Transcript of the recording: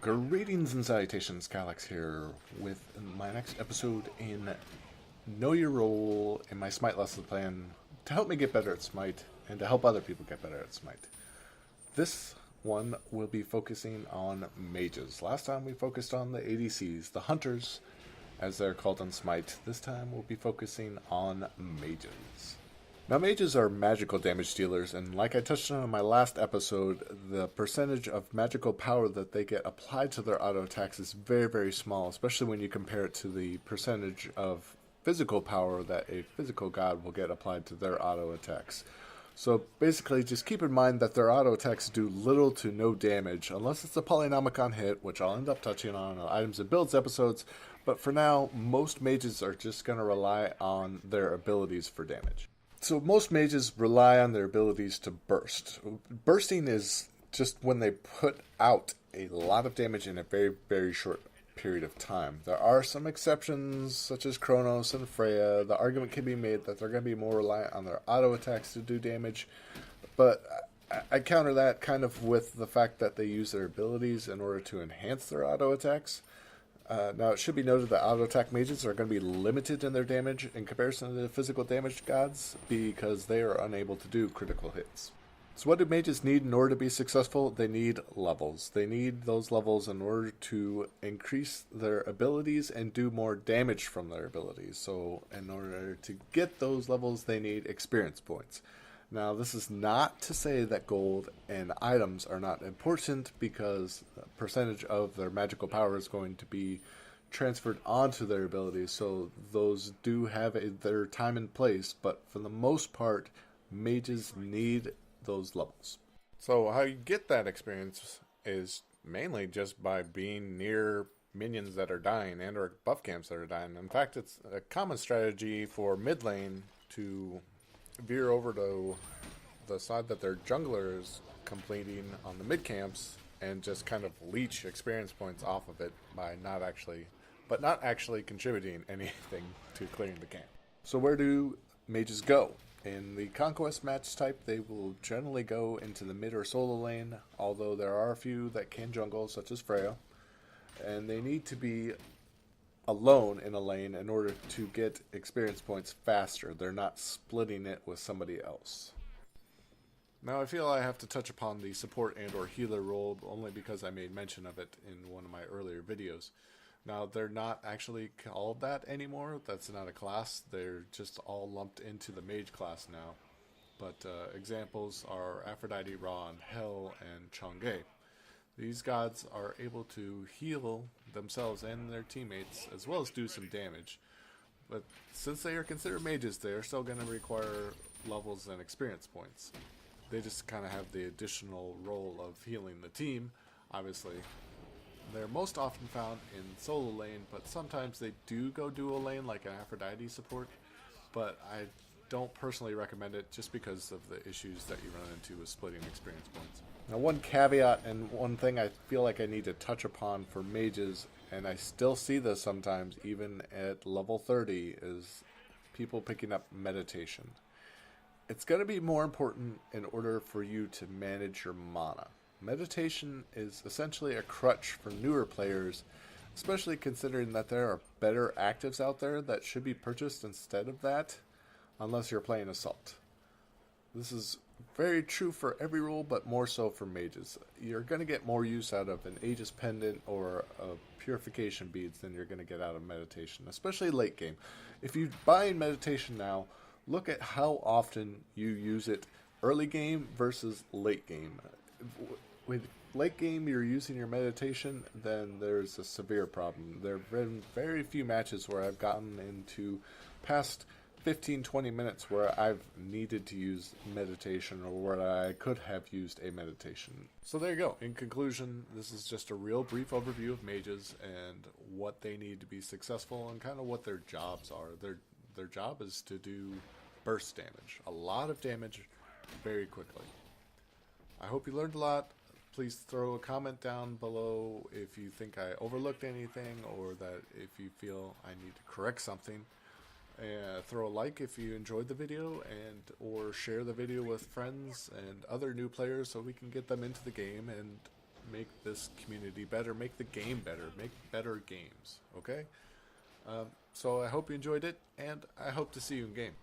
Greetings and salutations, Kyllax here with my next episode in Know Your Role in my Smite lesson plan to help me get better at Smite and to help other people get better at Smite. This one will be focusing on mages. Last time we focused on the ADCs, the hunters as they're called on Smite. This time we'll be focusing on mages. Now, mages are magical damage dealers, and like I touched on in my last episode, the percentage of magical power that they get applied to their auto attacks is very, very small, especially when you compare it to the percentage of physical power that a physical god will get applied to their auto attacks. So basically, just keep in mind that their auto attacks do little to no damage, unless it's a Polynomicon hit, which I'll end up touching on items and builds episodes, but for now, most mages are just going to rely on their abilities for damage. So most mages rely on their abilities to burst. Bursting is just when they put out a lot of damage in a very, very short period of time. There are some exceptions, such as Chronos and Freya. The argument can be made that they're going to be more reliant on their auto attacks to do damage, but I counter that kind of with the fact that they use their abilities in order to enhance their auto attacks. Now, it should be noted that auto attack mages are going to be limited in their damage in comparison to the physical damage gods because they are unable to do critical hits. So what do mages need in order to be successful? They need levels. They need those levels in order to increase their abilities and do more damage from their abilities. So in order to get those levels, they need experience points. Now, this is not to say that gold and items are not important, because the percentage of their magical power is going to be transferred onto their abilities, so those do have their time and place, but for the most part, mages need those levels. So how you get that experience is mainly just by being near minions that are dying and or buff camps that are dying. In fact, it's a common strategy for mid lane to veer over to the side that their jungler is completing on the mid camps and just kind of leech experience points off of it by not actually contributing anything to clearing the camp. So where do mages go? In the conquest match type, they will generally go into the mid or solo lane, although there are a few that can jungle, such as Freya, and they need to be alone in a lane in order to get experience points faster. They're not splitting it with somebody else. Now, I feel I have to touch upon the support and or healer role only because I made mention of it in one of my earlier videos. Now, they're not actually called that anymore. That's not a class. They're just all lumped into the mage class now. But examples are Aphrodite, Ra, and Hel, and Chang'e. These gods are able to heal themselves and their teammates, as well as do some damage. But since they are considered mages, they are still going to require levels and experience points. They just kind of have the additional role of healing the team, obviously. They're most often found in solo lane, but sometimes they do go dual lane like an Aphrodite support. But I don't personally recommend it just because of the issues that you run into with splitting experience points. Now, one caveat and one thing I feel like I need to touch upon for mages, and I still see this sometimes even at level 30, is people picking up meditation. It's going to be more important in order for you to manage your mana. Meditation is essentially a crutch for newer players, especially considering that there are better actives out there that should be purchased instead of that, unless you're playing Assault. This is very true for every role, but more so for mages. You're going to get more use out of an Aegis pendant or a Purification beads than you're going to get out of meditation, especially late game. If you buy in meditation now, look at how often you use it early game versus late game. With late game you're using your meditation, then there's a severe problem. There have been very few matches where I've gotten into past 15-20 minutes where I've needed to use meditation or where I could have used a meditation. So there you go. In conclusion, this is just a real brief overview of mages and what they need to be successful and kind of what their jobs are. Their job is to do burst damage. A lot of damage very quickly. I hope you learned a lot. Please throw a comment down below if you think I overlooked anything or that if you feel I need to correct something. Throw a like if you enjoyed the video, and or share the video with friends and other new players so we can get them into the game and make this community better, make the game better, make better games, okay? So I hope you enjoyed it, and I hope to see you in game.